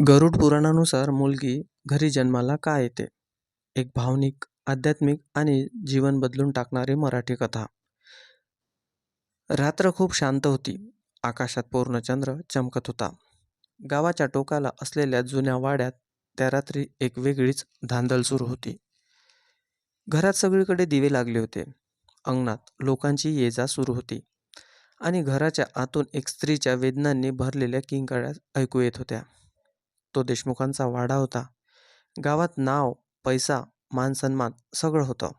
गरुड पुराणानुसार मुलगी घरी जन्माला का येते? एक भावनिक, आध्यात्मिक आणि जीवन बदलून टाकणारी मराठी कथा. रात्र खूप शांत होती. आकाशात पूर्ण चंद्र चमकत होता. गावाच्या टोकाला असलेल्या जुन्या वाड्यात त्या रात्री एक वेगळीच धांदल सुरू होती. घरात सगळीकडे दिवे लागले होते. अंगणात लोकांची ये-जा सुरू होती आणि घराच्या आतून एक स्त्रीच्या वेदनांनी भरलेल्या किंकाळ्या ऐकू येत होत्या. तो देशमुखांचा वाडा होता. गावात नाव, पैसा, मान-सन्मान सगळं होतं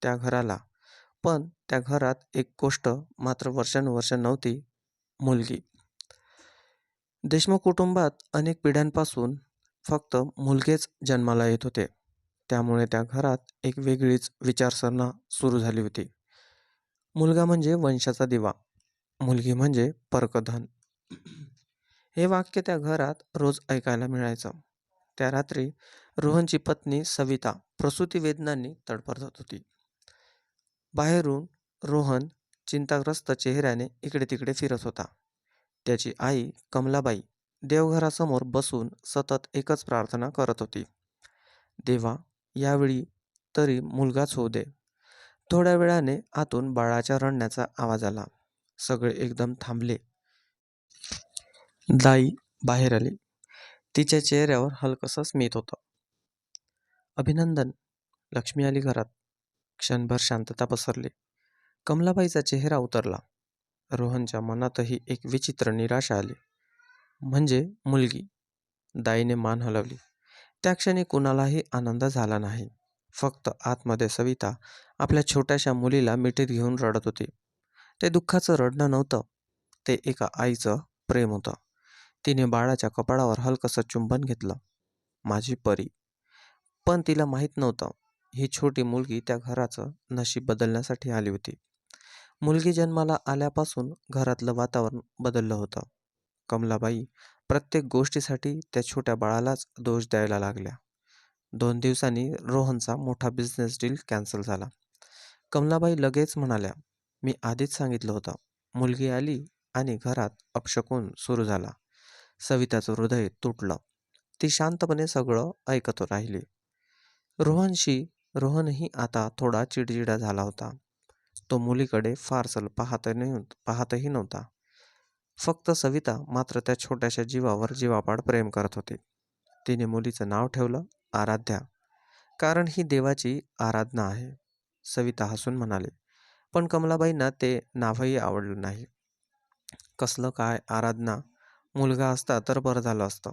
त्या घराला. पण त्या घरात एक गोष्ट मात्र वर्षानुवर्ष नव्हती, मुलगी. देशमुख कुटुंबात अनेक पिढ्यांपासून फक्त मुलगेच जन्माला येत होते. त्यामुळे त्या घरात एक वेगळीच विचारसरणी सुरू झाली होती. मुलगा म्हणजे वंशाचा दिवा, मुलगी म्हणजे परकधन. हे वाक्य त्या घरात रोज ऐकायला मिळायचं. त्या रात्री रोहनची पत्नी सविता प्रसूती वेदनांनी तडफडत होती. बाहेरून रोहन चिंताग्रस्त चेहऱ्याने इकडे तिकडे फिरत होता. त्याची आई कमलाबाई देवघरासमोर बसून सतत एकच प्रार्थना करत होती. देवा, यावेळी तरी मुलगाच होऊ दे. थोड्या वेळाने आतून बाळाच्या रडण्याचा आवाज आला. सगळे एकदम थांबले. दाई बाहेर आली. तिच्या चेहऱ्यावर हलकसं स्मित होतं. अभिनंदन, लक्ष्मी आली घरात. क्षणभर शांतता पसरली. कमलाबाईचा चेहरा उतरला. रोहनच्या मनातही एक विचित्र निराशा आली. म्हणजे मुलगी. दाईने मान हलवली. त्या क्षणी कुणालाही आनंद झाला नाही. फक्त आतमध्ये सविता आपल्या छोट्याशा मुलीला मिठीत घेऊन रडत होती. ते दुःखाचं रडणं नव्हतं, ते एका आईचं प्रेम होतं. तिने बाळाच्या कपाळावर हलकसं चुंबन घेतलं. माझी परी. पण तिला माहीत नव्हतं, ही छोटी मुलगी त्या घराचं नशीब बदलण्यासाठी आली होती. मुलगी जन्माला आल्यापासून घरातलं वातावरण बदललं होतं. कमलाबाई प्रत्येक गोष्टीसाठी त्या छोट्या बाळालाच दोष द्यायला लागल्या. 2 दिवसांनी रोहनचा मोठा बिझनेस डील कॅन्सल झाला. कमलाबाई लगेच म्हणाल्या, मी आधीच सांगितलं होतं. मुलगी आली आणि घरात अपशकुन सुरू झाला. सविताचं हृदय तुटलं. ती शांतपणे सगळं ऐकत राहिली. रोहनही आता थोडा चिडचिडा झाला होता. तो मुलीकडे फारसं पाहतही नव्हता. फक्त सविता मात्र त्या छोट्याशा जीवावर जीवापाड प्रेम करत होती. तिने मुलीचं नाव ठेवलं आराध्या, कारण ही देवाची आराधना आहे. सविता हसून म्हणाली. पण कमलाबाईंना ते नावही आवडलं नाही. कसलं काय आराधना, मुलगा असता तर बरं झालं असतं.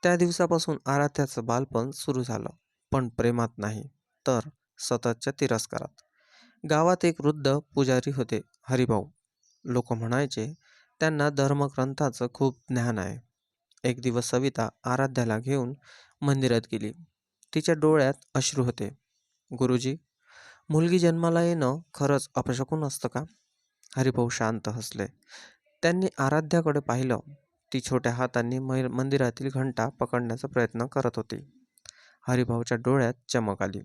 त्या दिवसापासून आराध्याचं बालपण सुरू झालं. पण प्रेमात नाही, तर सततच्या तिरस्कारात. गावात एक वृद्ध पुजारी होते, हरिभाऊ. लोक म्हणायचे त्यांना धर्मग्रंथाचं खूप ज्ञान आहे. एक दिवस सविता आराध्याला घेऊन मंदिरात गेली. तिच्या डोळ्यात अश्रू होते. गुरुजी, मुलगी जन्माला येणं खरंच अपशकुन असतं का? हरिभाऊ शांत हसले. त्यांनी आराध्याकडे पाहिलं. ती छोट्या हातांनी मंदिरातील घंटा पकडण्याचा प्रयत्न करत होती. हरिभाऊच्या डोळ्यात चमक आली.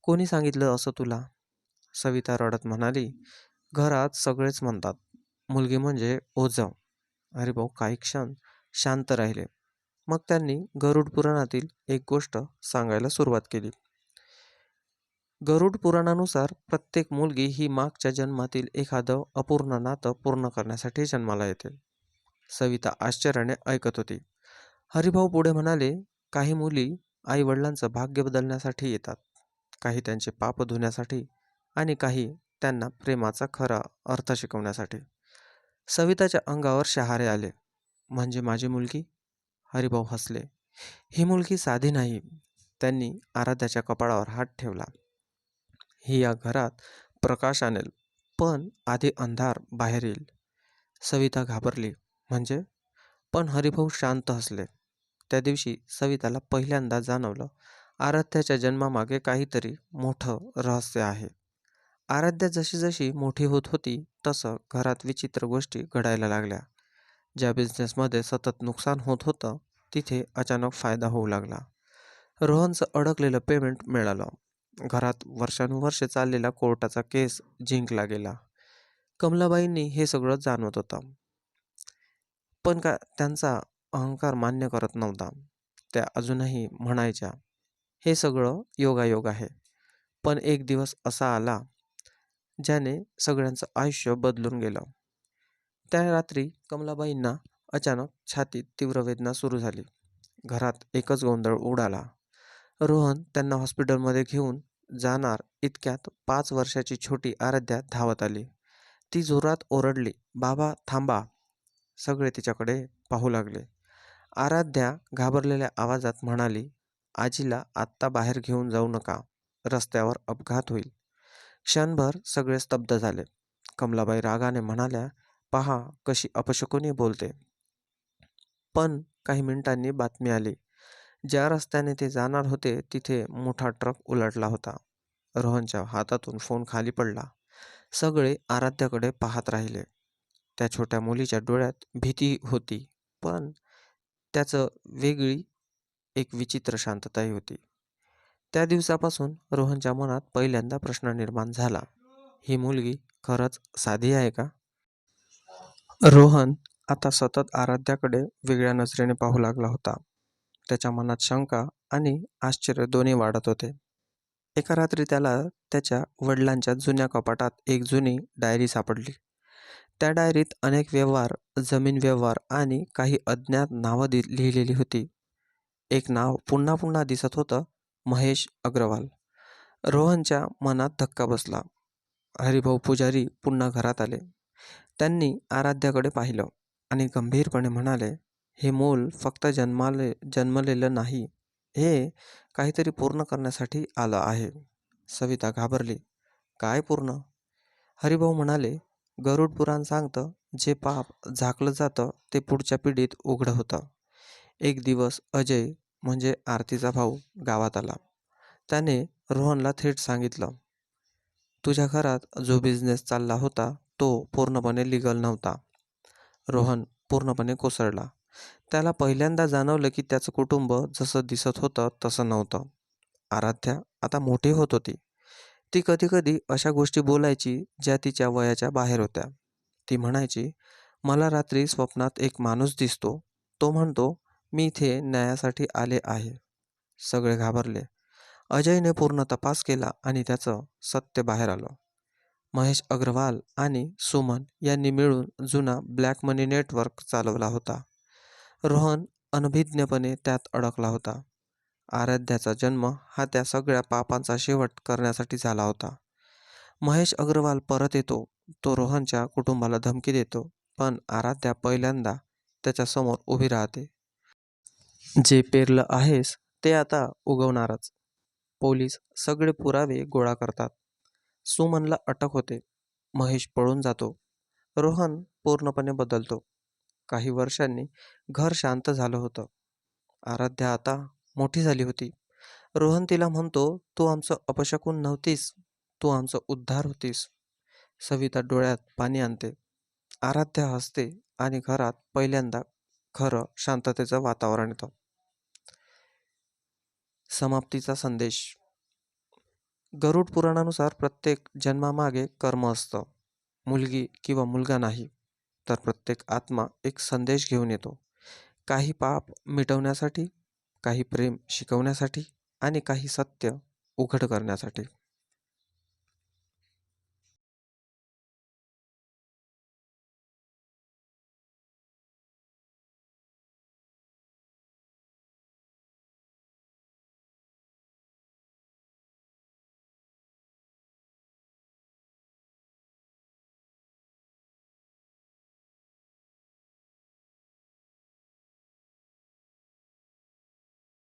कोणी सांगितलं असं तुला? सविता रडत म्हणाली. घरात सगळेच म्हणतात, मुलगी म्हणजे ओझं. हरिभाऊ काही क्षण शांत राहिले. मग त्यांनी गरुड पुराणातील एक गोष्ट सांगायला सुरुवात केली. गरुड पुराणानुसार प्रत्येक मुलगी ही मागच्या जन्मातील एखादं अपूर्ण नातं पूर्ण करण्यासाठी जन्माला येते. सविता आश्चर्याने ऐकत होती. हरिभाऊ पुढे म्हणाले, काही मुली आई वडिलांचं भाग्य बदलण्यासाठी येतात, काही त्यांचे पाप धुण्यासाठी आणि काही त्यांना प्रेमाचा खरा अर्थ शिकवण्यासाठी. सविताच्या अंगावर शहारे आले. म्हणजे माझी मुलगी? हरिभाऊ हसले. ही मुलगी साधी नाही. त्यांनी आराध्याच्या कपाळावर हात ठेवला. ही या घरात प्रकाश आणेल, पण आधी अंधार बाहेर येईल. सविता घाबरली. म्हणजे? पण हरिभाऊ शांत हसले. त्या दिवशी सविताला पहिल्यांदा जाणवलं, आराध्याच्या जन्मामागे काहीतरी मोठं रहस्य आहे. आराध्या जशी जशी मोठी होत होती, तसं घरात विचित्र गोष्टी घडायला लागल्या. ज्या बिझनेसमध्ये सतत नुकसान होत होतं, तिथे अचानक फायदा होऊ लागला. रोहनचं अडकलेलं पेमेंट मिळालं. घरात वर्षानुवर्षे चाललेला कोर्टाचा केस जिंकला गेला. कमलाबाईंनी हे सगळं जाणवत होतं. पण त्यांचा अहंकार मान्य करत नव्हता. त्या अजूनही म्हणायच्या, हे सगळं योगायोग आहे. पण एक दिवस असा आला, ज्याने सगळ्यांचं आयुष्य बदलून गेलं. त्या रात्री कमलाबाईंना अचानक छातीत तीव्र वेदना सुरू झाली. घरात एकच गोंधळ उडाला. रोहन त्यांना हॉस्पिटलमध्ये घेऊन जाणार इतक्यात 5 वर्षाची छोटी आराध्या धावत आली. ती जोरात ओरडली, "बाबा थांबा!" सगळे तिच्याकडे पाहू लागले. आराध्या घाबरलेल्या आवाजात म्हणाली, "आजीला आत्ता बाहेर घेऊन जाऊ नका. रस्त्यावर अपघात होईल." क्षणभर सगळे स्तब्ध झाले. कमलाबाई रागाने म्हणाल्या, "पहा कशी अपशकुनी बोलते." पण काही मिनिटांनी बातमी आली. ज्या रस्त्याने ते जाणार होते तिथे मोठा ट्रक उलटला होता. रोहनच्या हातातून फोन खाली पडला. सगळे आराध्याकडे पाहत राहिले. त्या छोट्या मुलीच्या डोळ्यात भीती होती, पण त्याचं वेगळी एक विचित्र शांतताही होती. त्या दिवसापासून रोहनच्या मनात पहिल्यांदा प्रश्न निर्माण झाला, ही मुलगी खरंच साधी आहे का? रोहन आता सतत आराध्याकडे वेगळ्या नजरेने पाहू लागला होता. त्याच्या मनात शंका आणि आश्चर्य दोन्ही वाढत होते. एका रात्री त्याला त्याच्या वडिलांच्या जुन्या कपाटात एक जुनी डायरी सापडली. त्या डायरीत अनेक व्यवहार, जमीन व्यवहार आणि काही अज्ञात नावं लिहिलेली होती. एक नाव पुन्हा पुन्हा दिसत होतं, महेश अग्रवाल. रोहनच्या मनात धक्का बसला. हरिभाऊ पुजारी पुन्हा घरात आले. त्यांनी आराध्याकडे पाहिलं आणि गंभीरपणे म्हणाले, हे मूल फक्त जन्मलेलं नाही, हे काहीतरी पूर्ण करण्यासाठी आलं आहे. सविता घाबरली. काय पूर्ण? हरिभाऊ म्हणाले, गरुड पुराण सांगतं, जे पाप झाकलं जातं ते पुढच्या पिढीत उघडं होतं. एक दिवस अजय म्हणजे आरतीचा भाऊ गावात आला. त्याने रोहनला थेट सांगितलं, तुझ्या घरात जो बिझनेस चालला होता तो पूर्णपणे लीगल नव्हता. रोहन पूर्णपणे कोसळला. त्याला पहिल्यांदा जाणवलं की त्याचं कुटुंब जसं दिसत होतं तसं नव्हतं. आराध्या आता मोठी होत होती. ती कधी कधी अशा गोष्टी बोलायची ज्या तिच्या वयाच्या बाहेर होत्या. ती म्हणायची, मला रात्री स्वप्नात एक माणूस दिसतो. तो म्हणतो, मी इथे न्यायासाठी आले आहे. सगळे घाबरले. अजयने पूर्ण तपास केला आणि त्याचं सत्य बाहेर आलं. महेश अग्रवाल आणि सुमन यांनी मिळून जुना ब्लॅक मनी नेटवर्क चालवला होता. रोहन अनभिज्ञपणे त्यात अडकला होता. आराध्याचा जन्म हा त्या सगळ्या पापांचा शेवट करण्यासाठी झाला होता. महेश अग्रवाल परत येतो. तो रोहनच्या कुटुंबाला धमकी देतो, पण आराध्या पहिल्यांदा त्याच्या समोर उभी राहते. जे पेरलं आहेस ते आता उगवणारच. पोलीस सगळे पुरावे गोळा करतात. सुमनला अटक होते. महेश पळून जातो. रोहन पूर्णपणे बदलतो. काही वर्षांनी घर शांत झालं होतं. आराध्या आता मोठी झाली होती. रोहन तिला म्हणतो, तू आमचं अपशकुन नव्हतीस, तू आमचं उद्धार होतीस. सविता डोळ्यात पाणी आणते. आराध्या हसते आणि घरात पहिल्यांदा खरं शांततेचं वातावरण येतं. समाप्तीचा संदेश. गरुड पुराणानुसार प्रत्येक जन्मामागे कर्म असतं. मुलगी किंवा मुलगा नाही, तर प्रत्येक आत्मा एक संदेश घेऊन येतो. काही पाप मिटवण्यासाठी, काही प्रेम शिकवण्यासाठी आणि काही सत्य उघड करण्यासाठी.